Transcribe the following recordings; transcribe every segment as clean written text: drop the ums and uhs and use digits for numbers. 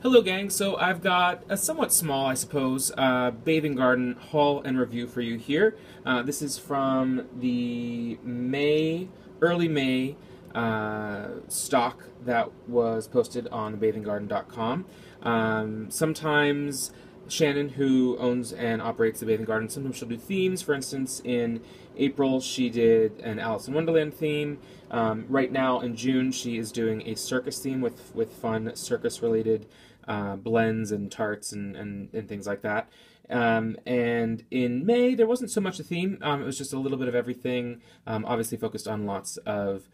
Hello gang, so I've got a somewhat small, I suppose, bathing garden haul and review for you here. This is from the early May stock that was posted on bathinggarden.com. Sometimes Shannon, who owns and operates the bathing garden, sometimes she'll do themes. For instance, in April she did an Alice in Wonderland theme. Right now in June she is doing a circus theme with fun circus-related blends and tarts and things like that. And in May there wasn't so much a theme. It was just a little bit of everything, obviously focused on lots of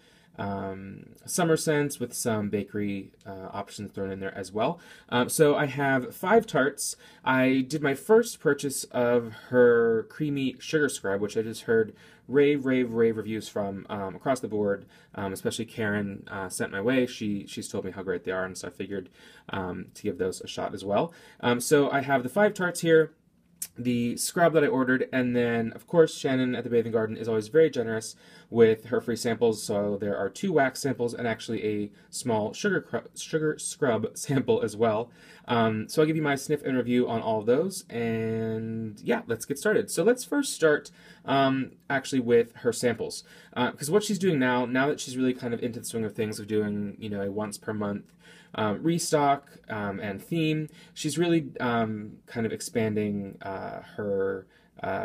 summer scents with some bakery options thrown in there as well. So I have 5 tarts. I did my first purchase of her creamy sugar scrub, which I just heard rave reviews from across the board. Especially Karen sent my way. She's told me how great they are, and so I figured to give those a shot as well. So I have the 5 tarts here, the scrub that I ordered, and then of course Shannon at the Bathing Garden is always very generous with her free samples. So there are 2 wax samples and actually a small sugar scrub sample as well. So I'll give you my sniff and review on all of those, and yeah, let's get started. So let's first start actually with her samples, because what she's doing now that she's really kind of into the swing of things of doing, you know, a once per month restock and theme, she's really kind of expanding her,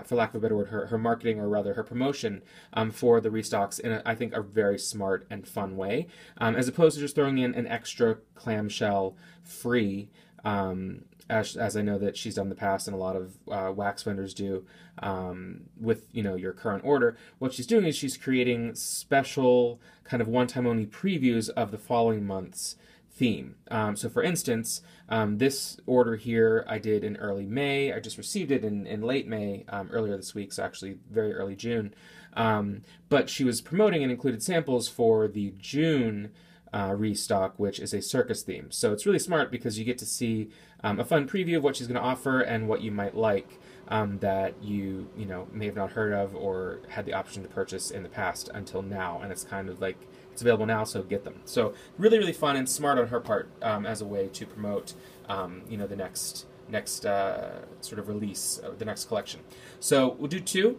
for lack of a better word, her marketing, or rather her promotion for the restocks in, I think, a very smart and fun way, as opposed to just throwing in an extra clamshell free, as I know that she's done in the past and a lot of wax vendors do with, you know, your current order. What she's doing is she's creating special kind of one-time only previews of the following month's theme. So for instance, this order here I did in early May. I just received it in late May, earlier this week, so actually very early June. But she was promoting and included samples for the June restock, which is a circus theme. So it's really smart because you get to see a fun preview of what she's going to offer and what you might like that you know may have not heard of or had the option to purchase in the past until now, and it's kind of like it's available now, so get them. So really fun and smart on her part as a way to promote you know, the next sort of release, the next collection. So we'll do 2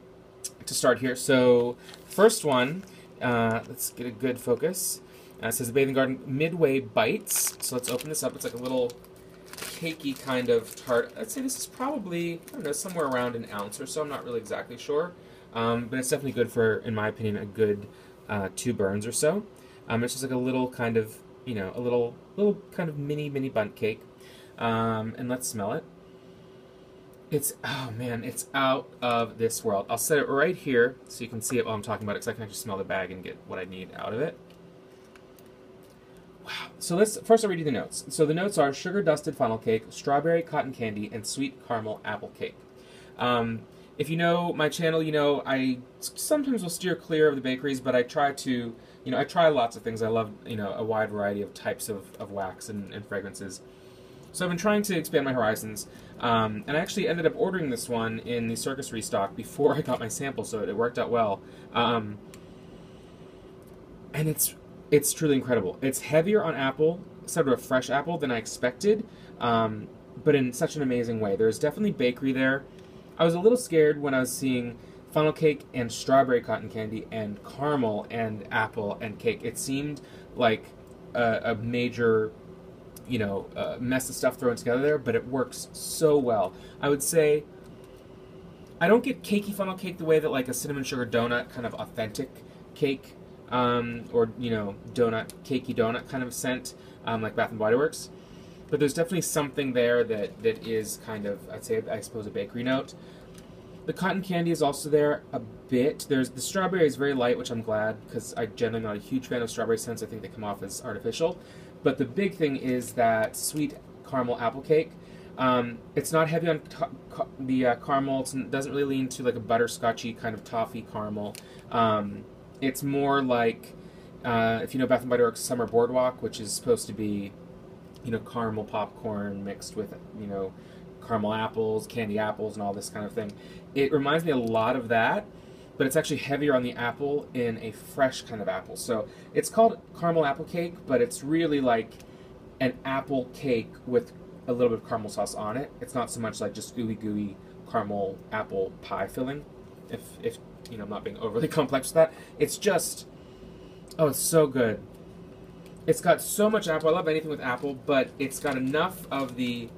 to start here. So first one, let's get a good focus. It says the Bathing Garden Midway Bites. So let's open this up. It's like a little cakey kind of tart. I'd say this is probably, I don't know, somewhere around an ounce or so. I'm not really exactly sure. But it's definitely good for, in my opinion, a good 2 burns or so. It's just like a little kind of, you know, a little kind of mini bundt cake. And let's smell it. It's, oh man, it's out of this world. I'll set it right here so you can see it while I'm talking about it, because I can actually smell the bag and get what I need out of it. Wow. So first I'll read you the notes. So the notes are sugar dusted funnel cake, strawberry cotton candy, and sweet caramel apple cake. If you know my channel, you know I sometimes will steer clear of the bakeries, but I try to, you know, I try lots of things. I love, you know, a wide variety of types of wax and fragrances. So I've been trying to expand my horizons, and I actually ended up ordering this one in the Circus restock before I got my sample, so it worked out well. And it's truly incredible. It's heavier on apple, sort of a fresh apple, than I expected, but in such an amazing way. There's definitely bakery there. I was a little scared when I was seeing funnel cake and strawberry cotton candy and caramel and apple and cake. It seemed like a major, you know, mess of stuff thrown together there, but it works so well. I would say I don't get cakey funnel cake the way that like a cinnamon sugar donut kind of authentic cake, or, you know, cakey donut kind of scent, like Bath and Body Works. But there's definitely something there that is kind of, I'd say, I suppose, a bakery note. The cotton candy is also there a bit. The strawberry is very light, which I'm glad, because I'm generally not a huge fan of strawberry scents. I think they come off as artificial. But the big thing is that sweet caramel apple cake. It's not heavy on the caramel. It doesn't really lean to like a butterscotchy kind of toffee caramel. It's more like, if you know Bath and Body Works Summer Boardwalk, which is supposed to be, you know, caramel popcorn mixed with, you know, caramel apples, candy apples, and all this kind of thing. It reminds me a lot of that, but it's actually heavier on the apple in a fresh kind of apple. So it's called caramel apple cake, but it's really like an apple cake with a little bit of caramel sauce on it. It's not so much like just ooey gooey caramel apple pie filling. If you know, I'm not being overly complex with that. It's just, oh, it's so good. It's got so much apple. I love anything with apple, but it's got enough of the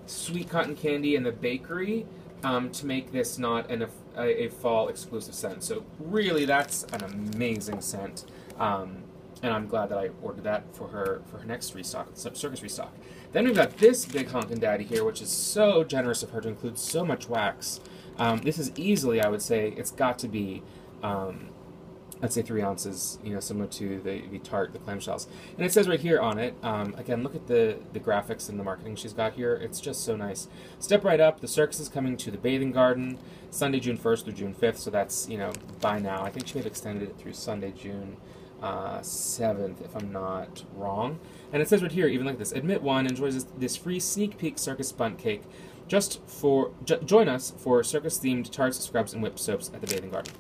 sweet cotton candy and the bakery to make this not a fall exclusive scent. So really, that's an amazing scent. And I'm glad that I ordered that for her next restock, Circus restock. Then we've got this big honkin' daddy here, which is so generous of her to include so much wax. This is easily, I would say, it's got to be, I'd say 3 ounces, you know, similar to the Tart, the clamshells. And it says right here on it, again, look at the graphics and the marketing she's got here. It's just so nice. Step right up. The circus is coming to the bathing garden Sunday, June 1st through June 5th. So that's, you know, by now. I think she may have extended it through Sunday, June 7th, if I'm not wrong. And it says right here, even like this, admit one enjoys this free sneak peek circus bundt cake. Join us for circus-themed tarts, scrubs, and whipped soaps at the bathing garden.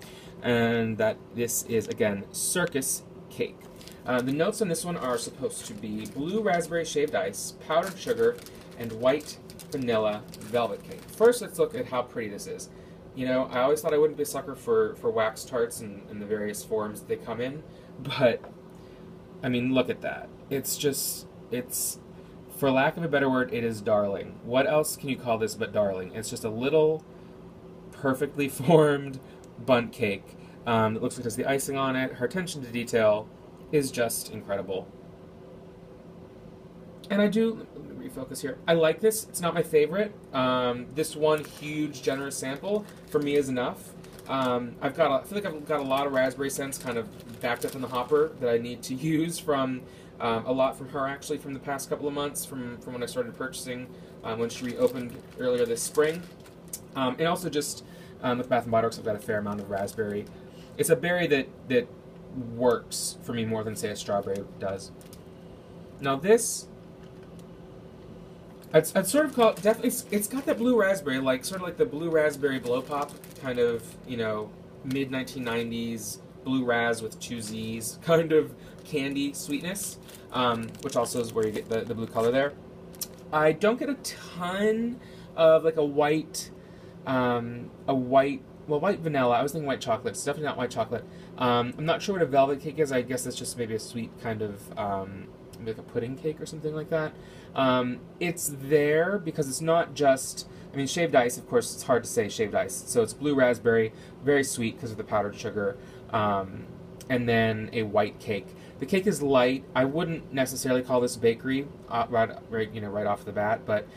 And that this is, again, Circus Cake. The notes on this one are supposed to be blue raspberry shaved ice, powdered sugar, and white vanilla velvet cake. First, let's look at how pretty this is. You know, I always thought I wouldn't be a sucker for wax tarts in the various forms they come in, but, I mean, look at that. It's just, it's, for lack of a better word, it is darling. What else can you call this but darling? It's just a little perfectly formed bundt cake. It looks like there's the icing on it. Her attention to detail is just incredible. And let me refocus here. I like this. It's not my favorite. This one huge, generous sample for me is enough. I feel like I've got a lot of raspberry scents kind of backed up in the hopper that I need to use from a lot from her, actually, from the past couple of months, from when I started purchasing when she reopened earlier this spring. And also just with Bath & Body Works, I've got a fair amount of raspberry. It's a berry that works for me more than, say, a strawberry does. Now this, I'd sort of call it, definitely, it's got that blue raspberry, like sort of like the blue raspberry blow pop, kind of, you know, mid-1990s blue raz with 2 Z's kind of candy sweetness, which also is where you get the blue color there. I don't get a ton of like white vanilla. I was thinking white chocolate. It's definitely not white chocolate. I'm not sure what a velvet cake is. I guess it's just maybe a sweet kind of, maybe like a pudding cake or something like that. It's there because it's not just, I mean, shaved ice, of course, it's hard to say shaved ice. So it's blue raspberry, very sweet because of the powdered sugar, and then a white cake. The cake is light. I wouldn't necessarily call this bakery right off the bat, but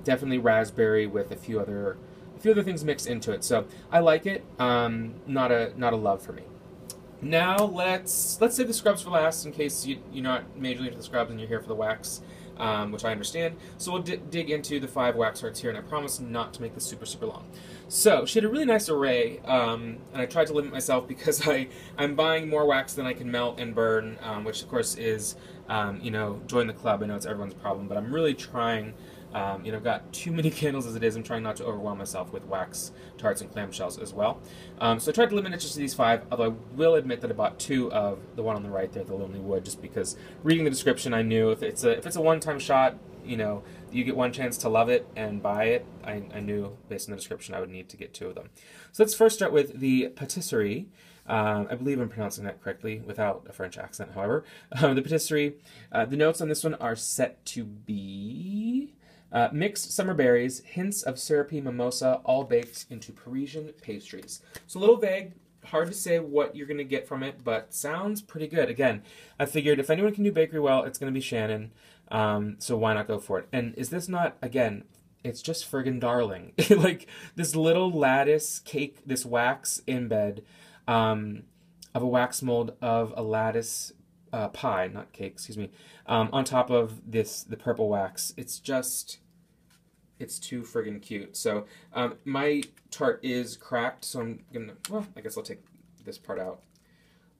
definitely raspberry with a few other things mixed into it. So I like it. Not a love for me. Now let's save the scrubs for last in case you're not majorly into the scrubs and you're here for the wax, which I understand. So we'll dig into the 5 wax tarts here, and I promise not to make this super, super long. So she had a really nice array, and I tried to limit myself because I'm buying more wax than I can melt and burn, which of course is, join the club. I know it's everyone's problem, but I'm really trying. I've got too many candles as it is. I'm trying not to overwhelm myself with wax tarts and clamshells as well. So I tried to limit it just to these 5, although I will admit that I bought 2 of the one on the right there, the Lonely Wood, just because reading the description, I knew if it's a one-time shot, you get one chance to love it and buy it. I knew based on the description I would need to get 2 of them. So let's first start with the Patisserie. I believe I'm pronouncing that correctly without a French accent, however. The Patisserie, the notes on this one are set to be mixed summer berries, hints of syrupy mimosa, all baked into Parisian pastries. So a little vague, hard to say what you're going to get from it, but sounds pretty good. Again, I figured if anyone can do bakery well, it's going to be Shannon, so why not go for it? And is this not, again, it's just friggin' darling. Like, this little lattice cake, this wax embed of a wax mold of a lattice pie, not cake, excuse me, on top of the purple wax. It's too friggin' cute. So my tart is cracked, so I'm gonna, well, I guess I'll take this part out.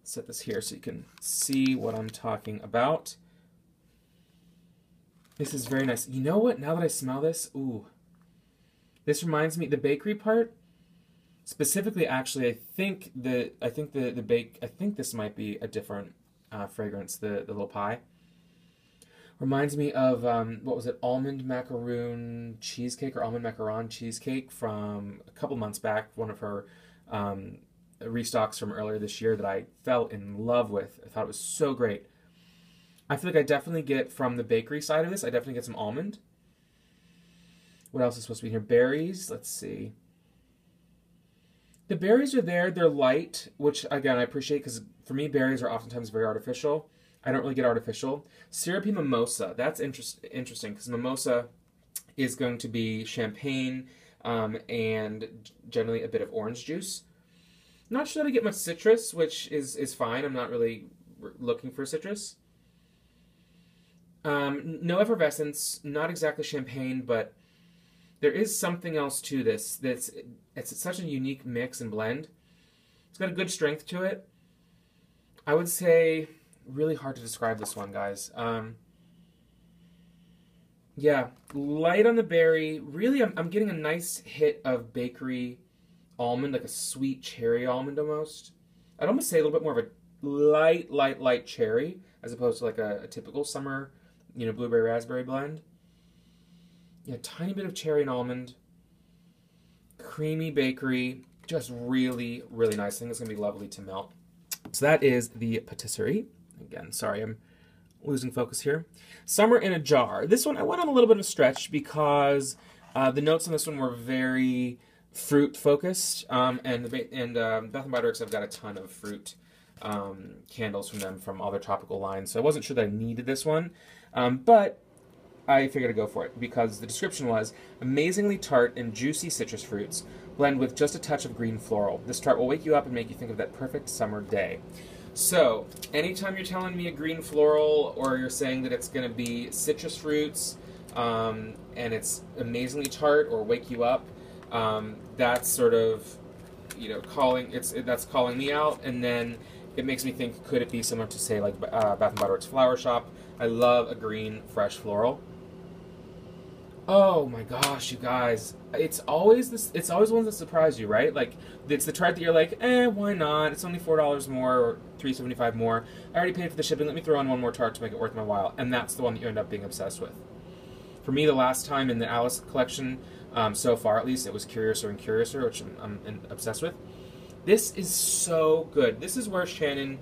Set this here so you can see what I'm talking about. This is very nice. You know what? Now that I smell this, ooh, this reminds me, the bakery part, specifically, actually, I think this might be a different fragrance, the little pie. Reminds me of, what was it, almond macaroon cheesecake or almond macaron cheesecake from a couple months back. One of her restocks from earlier this year that I fell in love with. I thought it was so great. I feel like I definitely get from the bakery side of this, I definitely get some almond. What else is supposed to be in here? Berries. Let's see. The berries are there. They're light, which, again, I appreciate because for me, berries are oftentimes very artificial. I don't really get artificial. Syrupy mimosa. That's interesting because mimosa is going to be champagne and generally a bit of orange juice. Not sure that I get much citrus, which is fine. I'm not really looking for citrus. No effervescence. Not exactly champagne, but there is something else to this. It's such a unique mix and blend. It's got a good strength to it. I would say really hard to describe this one, guys. Yeah, light on the berry. Really, I'm getting a nice hit of bakery almond, like a sweet cherry almond almost. I'd almost say a little bit more of a light cherry as opposed to like a typical summer, blueberry raspberry blend. Yeah, tiny bit of cherry and almond. Creamy bakery. Just really, really nice. I think it's going to be lovely to melt. So that is the Patisserie. Again, sorry, I'm losing focus here. Summer in a Jar. This one, I went on a little bit of a stretch because the notes on this one were very fruit-focused. And Bath & Body Works, I've got a ton of fruit candles from them from all their tropical lines. So I wasn't sure that I needed this one. But I figured I'd go for it because the description was amazingly tart and juicy citrus fruits blend with just a touch of green floral. This tart will wake you up and make you think of that perfect summer day. So, anytime you're telling me a green floral or you're saying that it's going to be citrus fruits and it's amazingly tart or wake you up, that's sort of, that's calling me out, and then it makes me think, could it be similar to, say, like Bath & Body Works Flower Shop? I love a green, fresh floral. Oh my gosh, you guys. It's always ones that surprise you, right? Like, it's the Tart that you're like, why not? It's only $4 more or $3.75 more. I already paid for the shipping. Let me throw on one more Tart to make it worth my while. And that's the one that you end up being obsessed with. For me, the last time in the Alice collection, so far at least, it was Curiouser and Curiouser, which I'm obsessed with. This is so good. This is where Shannon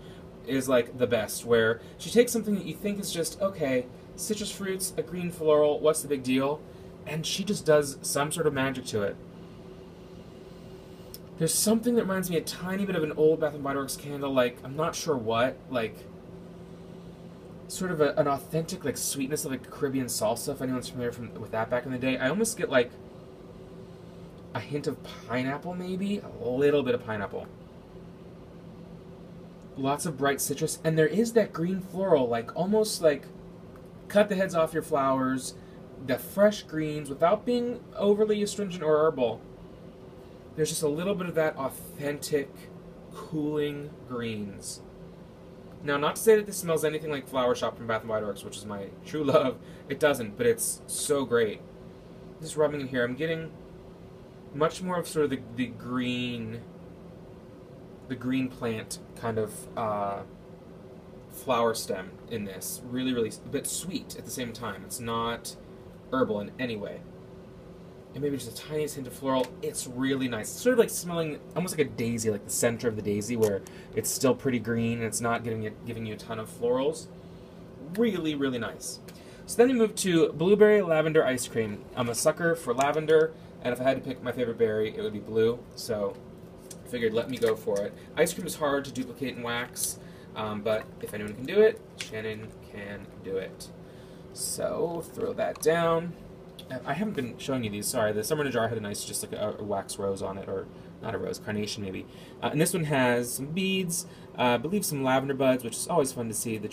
is like the best, where she takes something that you think is just, okay, citrus fruits, a green floral, what's the big deal? And she just does some sort of magic to it. There's something that reminds me a tiny bit of an old Bath & Body Works candle, like, I'm not sure what, like, sort of an authentic, like, sweetness of, like, Caribbean salsa, if anyone's familiar with that back in the day. I almost get, like, a hint of pineapple, maybe? A little bit of pineapple. Lots of bright citrus, and there is that green floral, like, almost, like, cut the heads off your flowers, the fresh greens, without being overly astringent or herbal. There's just a little bit of that authentic, cooling greens. Now, not to say that this smells anything like Flower Shop from Bath & Body Works, which is my true love. It doesn't, but it's so great. Just rubbing in here, I'm getting much more of sort of the green plant kind of flower stem in this. Really, really, but sweet at the same time. It's not herbal in any way. And maybe just a tiniest hint of floral. It's really nice. It's sort of like smelling almost like a daisy, like the center of the daisy, where it's still pretty green and it's not giving you a ton of florals. Really, really nice. So then we move to blueberry lavender ice cream. I'm a sucker for lavender, and if I had to pick my favorite berry, it would be blue. So I figured let me go for it. Ice cream is hard to duplicate in wax, but if anyone can do it, Shannon can do it. So throw that down. I haven't been showing you these, sorry. The Summer in a Jar had a nice, just like a wax rose on it, or not a rose, carnation maybe. And this one has some beads, I believe some lavender buds, which is always fun to see, the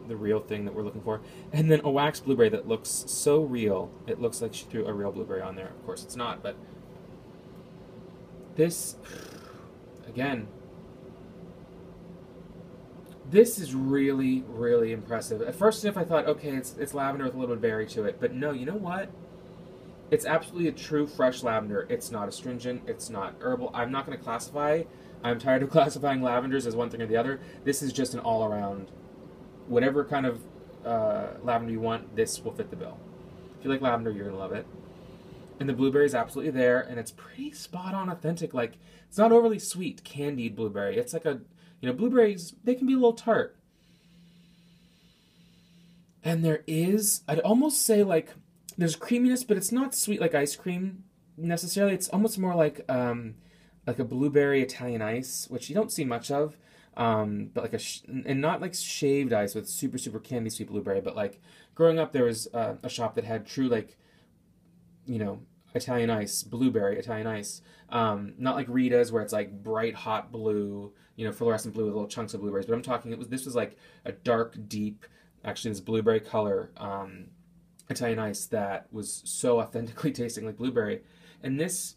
real thing that we're looking for. And then a wax blueberry that looks so real. It looks like she threw a real blueberry on there. Of course it's not, but this, again, this is really, really impressive. At first sniff I thought, okay, it's lavender with a little bit of berry to it, but no, you know what? It's absolutely a true fresh lavender. It's not astringent, it's not herbal. I'm not going to classify. I'm tired of classifying lavenders as one thing or the other. This is just an all-around, whatever kind of lavender you want, this will fit the bill. If you like lavender, you're gonna love it. And the blueberry is absolutely there, and it's pretty spot on authentic. Like, it's not overly sweet, candied blueberry. It's like a, you know, blueberries, they can be a little tart. And there is, I'd almost say like, there's creaminess, but it's not sweet like ice cream necessarily. It's almost more like a blueberry Italian ice, which you don't see much of. But like and not like shaved ice with super, super candy sweet blueberry, but like growing up there was a shop that had true like, you know, Italian ice, blueberry Italian ice. Not like Rita's where it's like bright hot blue, you know, fluorescent blue with little chunks of blueberries. But I'm talking, this was like a dark, deep, actually this blueberry color Italian ice that was so authentically tasting like blueberry. And this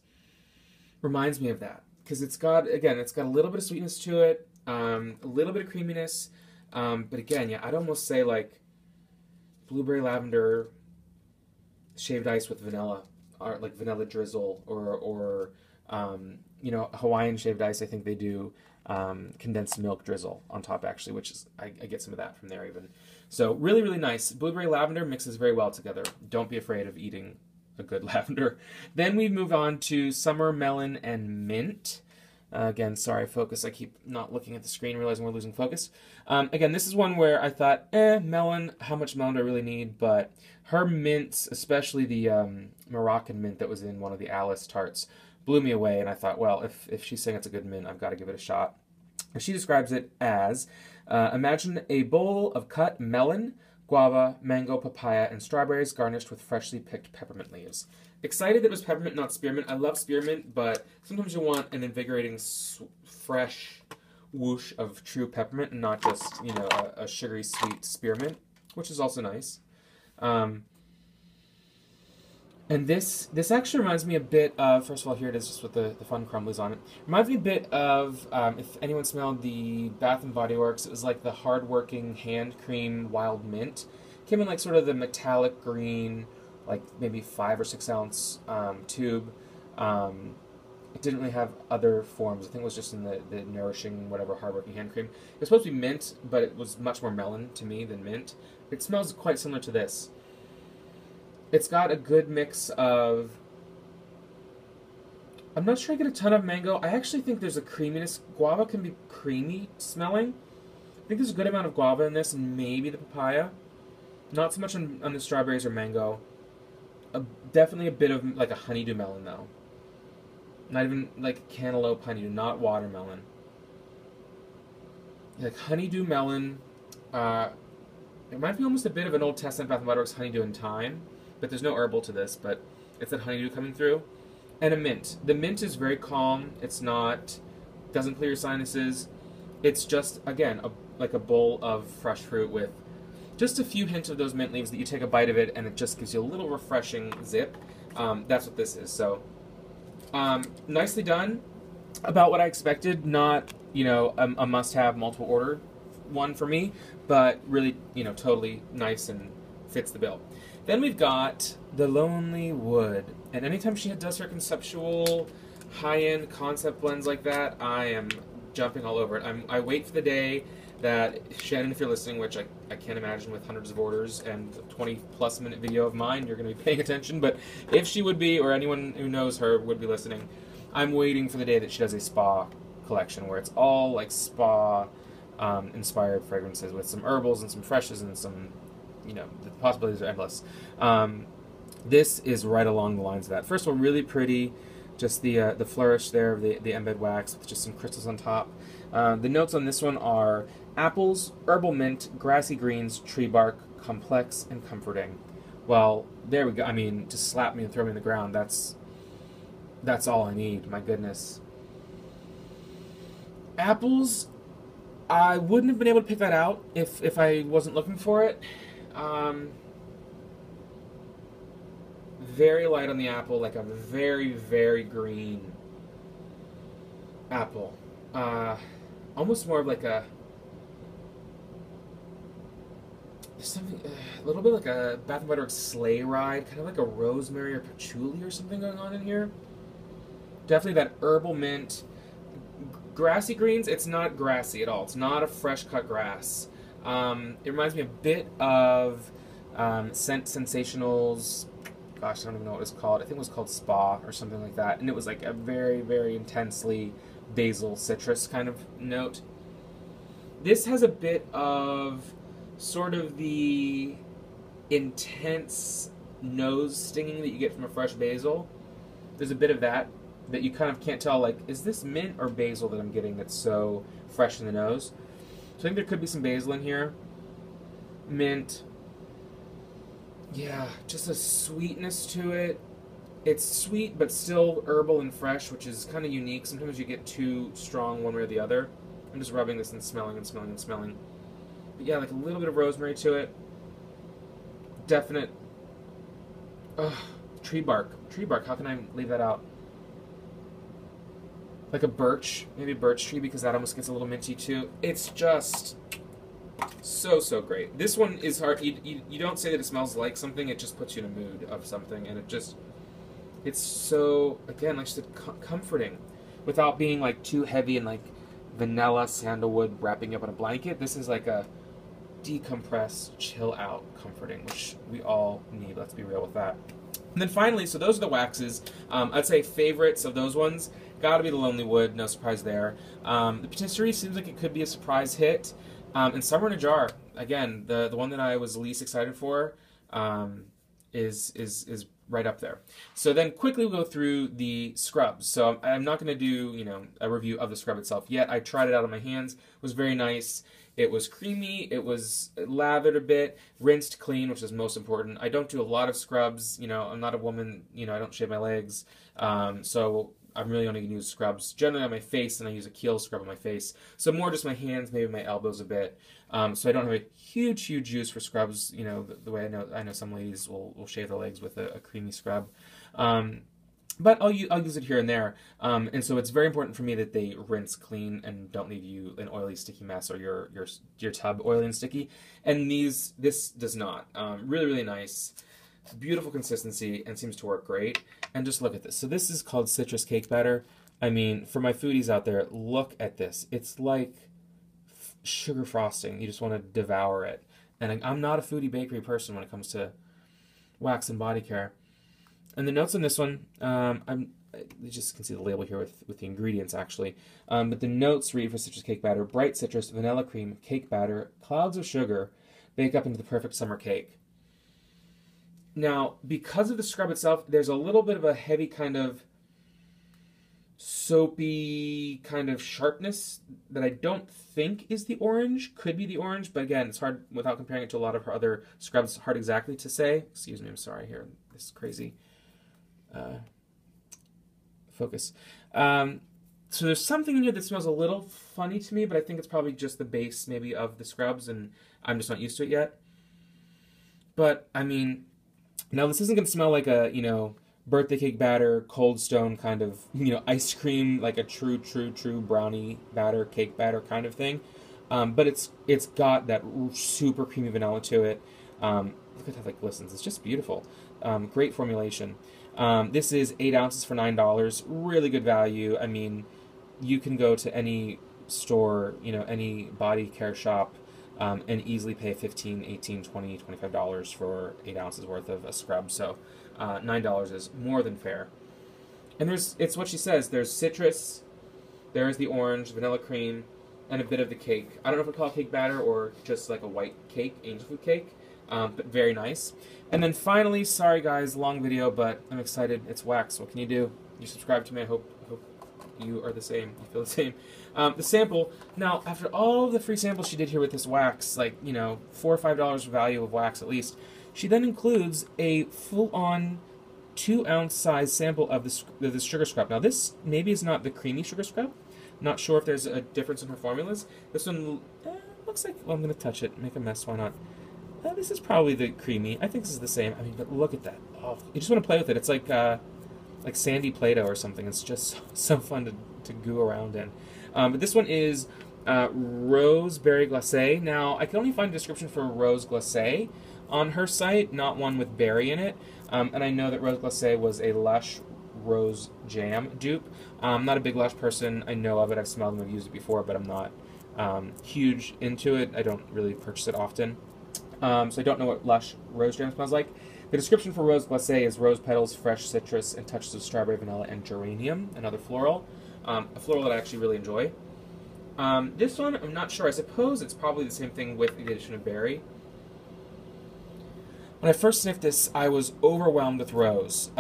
reminds me of that because it's got a little bit of sweetness to it, a little bit of creaminess. But again, yeah, I'd almost say like blueberry lavender shaved ice with vanilla, or like vanilla drizzle, or you know, Hawaiian shaved ice. I think they do condensed milk drizzle on top actually, which is I get some of that from there even. So really, really nice. Blueberry lavender mixes very well together. Don't be afraid of eating a good lavender. Then we move on to summer melon and mint. Again, sorry, focus. I keep not looking at the screen, realizing we're losing focus. Again, this is one where I thought, melon, how much melon do I really need? But her mints, especially the Moroccan mint that was in one of the Alice tarts, blew me away. And I thought, well, if she's saying it's a good mint, I've got to give it a shot. And she describes it as, imagine a bowl of cut melon, guava, mango, papaya, and strawberries garnished with freshly picked peppermint leaves. Excited that it was peppermint, not spearmint. I love spearmint, but sometimes you want an invigorating, fresh whoosh of true peppermint and not just, you know, a sugary sweet spearmint, which is also nice. And this actually reminds me a bit of, first of all, here it is just with the fun crumblies on it. Reminds me a bit of, if anyone smelled the Bath & Body Works, it was like the hard-working hand cream wild mint. Came in like sort of the metallic green, like maybe 5 or 6 ounce tube. It didn't really have other forms. I think it was just in the nourishing, whatever, hard-working hand cream. It was supposed to be mint, but it was much more melon to me than mint. It smells quite similar to this. It's got a good mix of, I'm not sure I get a ton of mango. I actually think there's a creaminess. Guava can be creamy smelling. I think there's a good amount of guava in this, and maybe the papaya. Not so much on the strawberries or mango. Definitely a bit of like a honeydew melon though. Not even like cantaloupe honeydew, not watermelon. Like honeydew melon. It might be almost a bit of an Old Testament Bath & Body Works honeydew and thyme. But there's no herbal to this, but it's that honeydew coming through. And a mint. The mint is very calm. It's not, doesn't clear your sinuses. It's just, again, like a bowl of fresh fruit with just a few hints of those mint leaves that you take a bite of it and it just gives you a little refreshing zip. That's what this is. So, nicely done. About what I expected. Not, you know, a must-have multiple order one for me, but really, you know, totally nice and fits the bill. Then we've got The Lonely Wood. And anytime she does her conceptual, high-end concept blends like that, I am jumping all over it. I wait for the day that, Shannon, if you're listening, which I can't imagine with hundreds of orders and 20-plus minute video of mine, you're going to be paying attention. But if she would be, or anyone who knows her would be listening, I'm waiting for the day that she does a spa collection where it's all like spa inspired fragrances with some herbals and some freshes and some, you know, the possibilities are endless. This is right along the lines of that. First of all, really pretty, just the flourish there of the embed wax with just some crystals on top. The notes on this one are apples, herbal mint, grassy greens, tree bark, complex and comforting. Well, there we go. I mean, just slap me and throw me in the ground. That's all I need. My goodness. Apples, I wouldn't have been able to pick that out if I wasn't looking for it. Very light on the apple, like a very, very green apple. Almost more of like a something, a little bit like a Bath & Body Works sleigh ride, kind of like a rosemary or patchouli or something going on in here. Definitely that herbal mint. Grassy greens, it's not grassy at all. It's not a fresh cut grass. It reminds me a bit of Scent Sensational's, gosh, I don't even know what it was called. I think it was called Spa or something like that. And it was like a very, very intensely basil citrus kind of note. This has a bit of sort of the intense nose stinging that you get from a fresh basil. There's a bit of that you kind of can't tell, like, is this mint or basil that I'm getting that's so fresh in the nose? So I think there could be some basil in here. Mint. Yeah, just a sweetness to it. It's sweet, but still herbal and fresh, which is kind of unique. Sometimes you get too strong one way or the other. I'm just rubbing this and smelling and smelling and smelling. But yeah, like a little bit of rosemary to it. Definite. Tree bark. Tree bark, how can I leave that out? Like a birch, maybe a birch tree, because that almost gets a little minty too. It's just so, so great. This one is hard. You don't say that it smells like something, it just puts you in a mood of something, and it's so, again, like I said, comforting without being like too heavy and like vanilla sandalwood wrapping up in a blanket. This is like a decompress, chill out, comforting, which we all need. Let's be real with that. And then finally, so those are the waxes. I'd say favorites of those ones, gotta be the Lonely Wood, no surprise there. The Patisserie seems like it could be a surprise hit. And Summer in a Jar, again, the one that I was least excited for, is right up there. So then quickly we'll go through the scrubs. So I'm not going to do, you know, a review of the scrub itself yet. I tried it out on my hands. It was very nice. It was creamy. It was lathered a bit, rinsed clean, which is most important. I don't do a lot of scrubs. You know, I'm not a woman. You know, I don't shave my legs. So I'm really only going to use scrubs generally on my face, and I use a keel scrub on my face. So more just my hands, maybe my elbows a bit. So I don't have a huge use for scrubs. You know, the way I know some ladies will shave their legs with a creamy scrub. But I'll use it here and there. And so it's very important for me that they rinse clean and don't leave you an oily, sticky mess, or your tub oily and sticky. And this does not. Really nice. Beautiful consistency and seems to work great. And just look at this. So this is called citrus cake batter. I mean, for my foodies out there, look at this. It's like sugar frosting. You just want to devour it. And I'm not a foodie bakery person when it comes to wax and body care. And the notes on this one, you just can see the label here with the ingredients actually. But the notes read for citrus cake batter: bright citrus, vanilla cream, cake batter, clouds of sugar, bake up into the perfect summer cake. Now, because of the scrub itself, there's a little bit of a heavy kind of soapy kind of sharpness that I don't think is the orange. Could be the orange, but again, it's hard without comparing it to a lot of her other scrubs. It's hard exactly to say. Excuse me, I'm sorry here. This is crazy. Focus. So there's something in here that smells a little funny to me, but I think it's probably just the base maybe of the scrubs, and I'm just not used to it yet. But, I mean, now this isn't going to smell like a, you know, birthday cake batter, Cold Stone kind of, you know, ice cream, like a true brownie batter, cake batter kind of thing. But it's got that super creamy vanilla to it. Look at how that glistens. It's just beautiful. Great formulation. This is 8 ounces for $9. Really good value. I mean, you can go to any store, you know, any body care shop, and easily pay $15, $18, $20, $25 for 8 ounces worth of a scrub. So $9 is more than fair. And it's what she says. There's citrus, there's the orange, vanilla cream, and a bit of the cake. I don't know if we call it cake batter or just like a white cake, angel food cake, but very nice. And then finally, sorry guys, long video, but I'm excited. It's wax. What can you do? You subscribe to me. I hope you are the same. You feel the same. The sample. Now, after all of the free samples she did here with this wax, like, you know, $4 or $5 value of wax at least, she then includes a full-on 2-ounce size sample of the sugar scrub. Now, this maybe is not the creamy sugar scrub. Not sure if there's a difference in her formulas. This one looks like, well, I'm going to touch it, make a mess, why not? This is probably the creamy. I think this is the same. I mean, but look at that. Oh, you just want to play with it. It's like sandy Play-Doh or something. It's just so fun to goo around in. But this one is Roseberry Glacé. Now, I can only find a description for Rose Glacé on her site, not one with berry in it. And I know that Rose Glacé was a Lush Rose Jam dupe. I'm not a big Lush person. I know of it. I've smelled them. I've used it before, but I'm not huge into it. I don't really purchase it often. So I don't know what Lush rose jam smells like. The description for Rose Glacé is rose petals, fresh citrus, and touches of strawberry, vanilla, and geranium, another floral. A floral that I actually really enjoy. This one, I'm not sure. I suppose it's probably the same thing with the addition of berry. When I first sniffed this, I was overwhelmed with rose.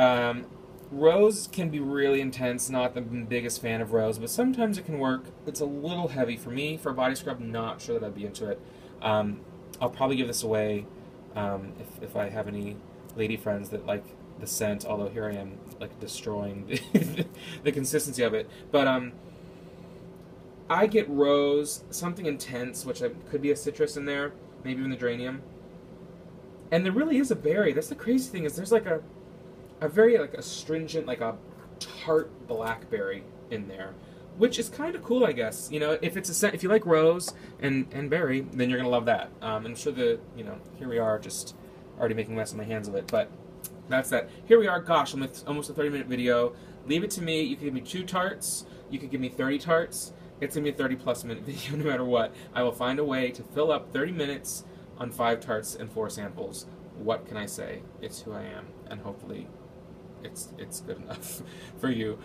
Rose can be really intense, not the biggest fan of rose, but sometimes it can work. It's a little heavy for me. For a body scrub, not sure that I'd be into it. I'll probably give this away if I have any lady friends that like the scent, although here I am like destroying the consistency of it. But I get rose, something intense, which could be a citrus in there, maybe even the geranium. And there really is a berry. That's the crazy thing, is there's like a very like astringent, like a tart blackberry in there, which is kind of cool, I guess. You know, if it's a scent, if you like rose and berry, then you're gonna love that. I'm sure here we are, just already making a mess of my hands of it, but that's that. Here we are. Gosh, almost a 30-minute video. Leave it to me. You could give me 2 tarts. You could give me 30 tarts. It's gonna be a 30+ minute video no matter what. I will find a way to fill up 30 minutes on 5 tarts and 4 samples. What can I say? It's who I am, and hopefully it's good enough for you.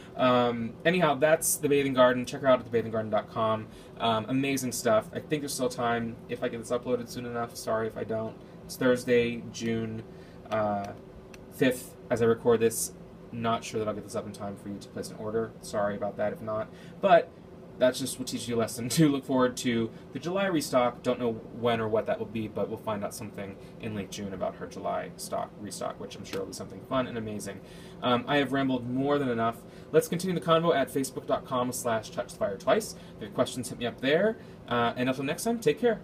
Anyhow, that's The Bathing Garden. Check her out at thebathinggarden.com. Amazing stuff. I think there's still time if I get this uploaded soon enough. Sorry if I don't. It's Thursday, June 5th as I record this. Not sure that I'll get this up in time for you to place an order. Sorry about that if not. But that's just what teaches you a lesson to look forward to the July restock. Don't know when or what that will be, but we'll find out something in late June about her July restock, which I'm sure will be something fun and amazing. I have rambled more than enough. Let's continue the convo at facebook.com/TouchTheFireTwice. If you have questions, hit me up there. And until next time, take care.